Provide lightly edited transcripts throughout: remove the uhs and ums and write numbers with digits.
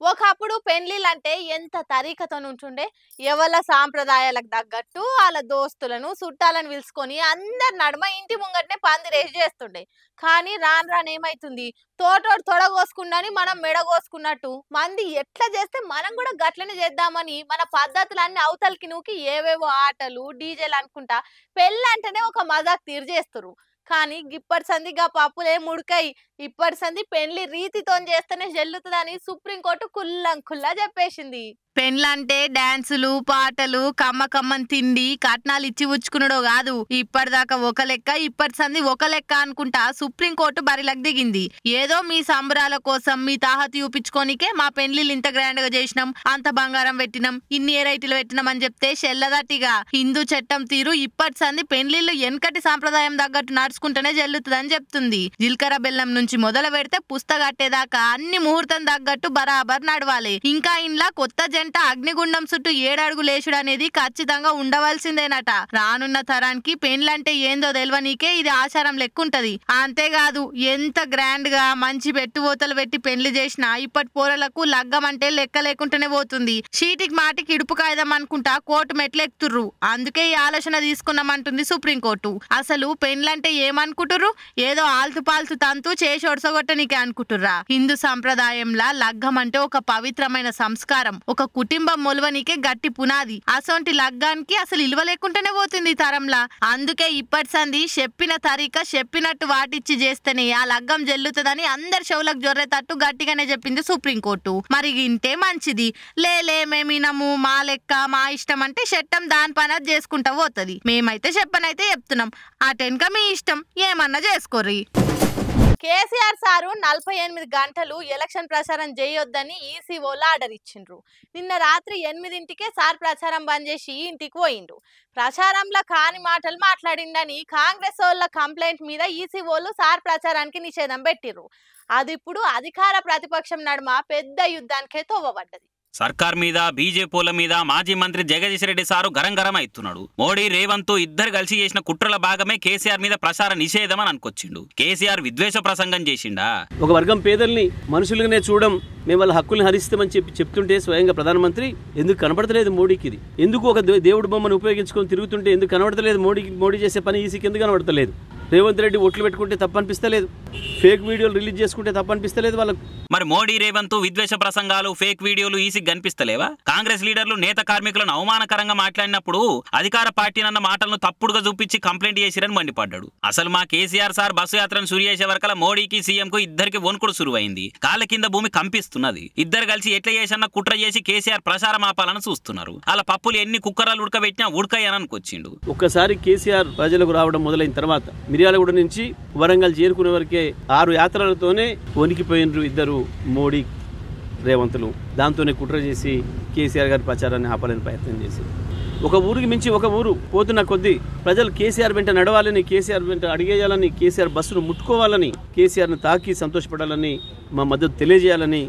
ఒకప్పుడు పెండ్లిలంటే ఎంత తరీకతోనుంటుండే. ఎవళ్ళ సాంప్రదాయాలకు తగ్గట్టు ఆళ్ళ దోస్తులను, చుట్టాలను పిలుసుకొని అందరి నడుమ ఇంటి ముంగటనే పందిరేసి చేస్తుండే. కానీ రాను రాను ఏమైతుంది, తోటోడు తొడ కోసుకుండని మనం మెడ కోసుకున్నట్టు మంది ఎట్లా చేస్తే మనం కూడా గట్లనే చేద్దామని మన పద్ధతులన్నీ అవతలకి నూకి ఏవేవో ఆటలు, డీజేలు అనుకుంటా పెళ్ళంటేనే ఒక మజాక్ తీరు చేస్తుర్రు. కానీ గిప్పటి సంది గా పప్పులేం ఉడకయి. ఇప్పటి సంది పెండ్లి రీతితోని చేస్తేనే చెల్లుతుందని సుప్రీంకోర్టు కుల్లంకుల్లా చెప్పేసింది. పెండ్లంటే డాన్సులు, పాటలు, కమ్మ కమ్మని తిండి, కట్నాలు ఇచ్చి ఉచ్చుకున్నాడో కాదు. ఇప్పటిదాకా ఒక లెక్క, ఇప్పటి సంది ఒక లెక్క అనుకుంటా సుప్రీంకోర్టు బరిలకు దిగింది. ఏదో మీ సంబరాల కోసం మీ తాహతి చూపించుకోనికే మా పెండ్లిలు ఇంత గ్రాండ్ గా చేసినాం, అంత బంగారం పెట్టినాం, ఇన్ని ఎరైటీలు పెట్టినాం అని చెప్తే చెల్లదట్టిగా హిందూ చట్టం తీరు ఇప్పటి సంది పెండ్లిళ్ళు వెనకటి సాంప్రదాయం తగ్గట్టు నడుచుకుంటేనే చెల్లుతుందని చెప్తుంది. జీలకర్ర బెల్లం నుంచి మొదలు పెడితే పుస్తకట్టేదాకా అన్ని ముహూర్తం తగ్గట్టు బరాబర్ నడవాలి. ఇంకా ఇంట్లో కొత్త జంట అగ్నిగుండం చుట్టూ 7 అడుగులు లేచుడు అనేది ఖచ్చితంగా ఉండవలసిందేనట. రానున్న తరానికి పెండ్లంటే ఏందో తెలియనీకే ఇది ఆచారం లెక్కుంటది. అంతేకాదు ఎంత గ్రాండ్ గా మంచి పెట్టుబోతలు పెట్టి పెండ్లి చేసినా ఇప్పటి పోరలకు లగ్గం అంటే లెక్క లేకుండానే పోతుంది. చీటికి మాటికి ఇడుపు కాయదాం అనుకుంటా కోర్టు మెట్లు ఎక్కుతుర్రు. అందుకే ఈ ఆలోచన తీసుకున్నామంటుంది సుప్రీంకోర్టు. అసలు పెండ్లంటే ఏమనుకుంటుర్రు? ఏదో ఆల్తు పాల్తు తంతు చేసి ఒడసగొట్టనికే అనుకుంటుర్రా? హిందూ సంప్రదాయంలా లగ్గం అంటే ఒక పవిత్రమైన సంస్కారం, ఒక కుటుంబం మొలవనికే గట్టి పునాది. అసొంటి లగ్గానికి అసలు ఇలువ లేకుండానే పోతుంది ఈ తరంలా. అందుకే ఇప్పటి సంది చెప్పిన తరీక చెప్పినట్టు వాటిచ్చి చేస్తేనే ఆ లగ్గం జల్లుతుందని అందరి చెవులకు జొర్రేటట్టు గట్టిగానే చెప్పింది సుప్రీంకోర్టు. మరి ఇంటే మంచిది. లేలే మేమినము, మా లెక్క మా ఇష్టం అంటే చట్టం దాని పని చేసుకుంటా పోతుంది. మేమైతే చెప్పనైతే చెప్తున్నాం, అటెన్క మీ ఇష్టం, ఏమన్నా చేసుకోర్రి. కేసీఆర్ సారు 48 గంటలు ఎలక్షన్ ప్రచారం చేయొద్దని ఈసీఓలు ఆర్డర్ ఇచ్చిండ్రు. నిన్న రాత్రి 8ంటికే సార్ ప్రచారం బంద్ చేసి ఇంటికి పోయిండు. ప్రచారంలో కాని మాటలు మాట్లాడిండని కాంగ్రెస్ వాళ్ళ కంప్లైంట్ మీద ఈసీఓలు సార్ ప్రచారానికి నిషేధం పెట్టిర్రు. అది ఇప్పుడు అధికార ప్రతిపక్షం నడుమ పెద్ద యుద్ధానికే తోవబడ్డది. సర్కార్ మీద బీజేపీల మీద మాజీ మంత్రి జగదీష్ రెడ్డి సారు గరం అవుతున్నాడు. మోడీ రేవంత్ ఇద్దరు కలిసి చేసిన కుట్రల భాగమే కేసీఆర్ మీద ప్రచార నిషేధం అని అనుకొచ్చిండు. కేసీఆర్ విద్వేష ప్రసంగం చేసిండా? ఒక వర్గం పేదల్ని మనుషులుగానే చూడడం, మేము వాళ్ళ హక్కుల్ని హరిస్తామని చెప్తుంటే స్వయంగా ప్రధానమంత్రి ఎందుకు కనబడతలేదు మోడీకి? ఇది ఎందుకు ఒక దేవుడు బొమ్మను ఉపయోగించుకొని తిరుగుతుంటే ఎందుకు కనబడతలేదు మోడీ చేసే పని ఈసీకి ఎందుకు కనబడతలేదు? రేవంత్ రెడ్డి ఓట్లు పెట్టుకుంటే తప్పనిపిస్తలేదు, ఫేక్ వీడియోలు రిలీజ్ చేసుకుంటే తప్పనిపిస్తలేదు వాళ్ళకు. మరి మోడీ రేవంత్ విద్వేష ప్రసంగాలు, ఫేక్ వీడియోలు ఈసీకి కనిపిస్తలేవా? కాంగ్రెస్ లీడర్లు నేత కార్మికులను అవమానకరంగా మాట్లాడినప్పుడు అధికార పార్టీ అన్న మాటలను తప్పుడుగా చూపించి కంప్లైంట్ చేసిరని మండిపడ్డాడు. అసలు మా కేసీఆర్ సార్ బస్సు యాత్రను సురు చేసే వరకల మోడీకి సీఎం కు ఇద్దరికి వణుకుడు సురువైంది. కాళ్ళ కింద భూమి కంపిస్తున్నది. ఇద్దరు కలిసి ఎట్లా చేసన్న కుట్ర చేసి కేసీఆర్ ప్రచారం ఆపాలని చూస్తున్నారు. అలా పప్పులు ఎన్ని కుక్కరాలు ఉడకబెట్టినా ఉడకయ్యని అనుకొచ్చిండు. ఒక్కసారి కేసీఆర్ ప్రజలకు రావడం మొదలైన తర్వాత మిర్యాలగూడ నుంచి వరంగల్ చేరుకునే వరకే 6 యాత్రలతోనే వణికిపోయినరు ఇద్దరు మోడీ రేవంతులు. దాంతోనే కుట్ర చేసి కేసీఆర్ గారి ప్రచారాన్ని ఆపాలని ప్రయత్నం చేశారు. ఒక ఊరికి మించి ఒక ఊరు పోతున్న కొద్దీ ప్రజలు కేసీఆర్ వెంట నడవాలని, కేసీఆర్ వెంట అడిగేయాలని, కేసీఆర్ బస్సును ముట్టుకోవాలని, కేసీఆర్ను తాకి సంతోషపడాలని, మా మద్దతు తెలియజేయాలని,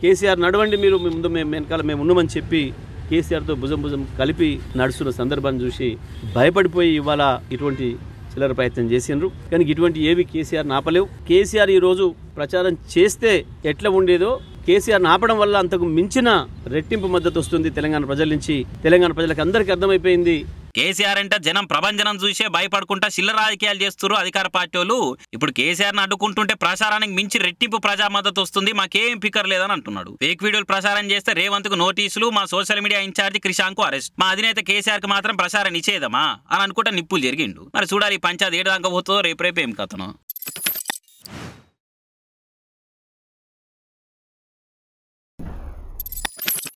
కేసీఆర్ నడవండి మీరు ముందు మేము వెనకాల మేము ఉన్నామని చెప్పి కేసీఆర్తో భుజం కలిపి నడుస్తున్న సందర్భాన్ని చూసి భయపడిపోయి ఇవాళ ఇటువంటి చిల్లర ప్రయత్నం చేసిండ్రు. కానీ ఇటువంటి ఏవి కేసీఆర్ ఆపలేవు. కేసీఆర్ ఈరోజు ప్రచారం చేస్తే ఎట్లా ఉండేదో కేసీఆర్ ఆపడం వల్ల అంతకు మించిన రెట్టింపు మద్దతు వస్తుంది తెలంగాణ ప్రజల నుంచి. తెలంగాణ ప్రజలకు అందరికీ అర్థమైపోయింది. కేసీఆర్ అంటే జనం ప్రభంజనం చూసే భయపడుకుంటా చిల్లర రాజకీయాలు చేస్తున్నారు అధికార పార్టీ వాళ్ళు. ఇప్పుడు కేసీఆర్ ను అడ్డుకుంటుంటే ప్రచారానికి మించి రెట్టింపు ప్రజా మద్దతు వస్తుంది, మాకేం ఫికర్ లేదని అంటున్నాడు. ఫేక్ వీడియోలు ప్రచారం చేస్తే రేవంత్ కు నోటీసులు, మా సోషల్ మీడియా ఇన్ఛార్జి క్రిషాంక్ కు అరెస్ట్, మా అధినేత కేసీఆర్ కు మాత్రం ప్రచార నిషేధమా అని అనుకుంటా నిప్పులు జరిగిండు. మరి చూడాలి పంచాయతీ ఏడు దాకా పోతుందో రేపు ఏం కథనో.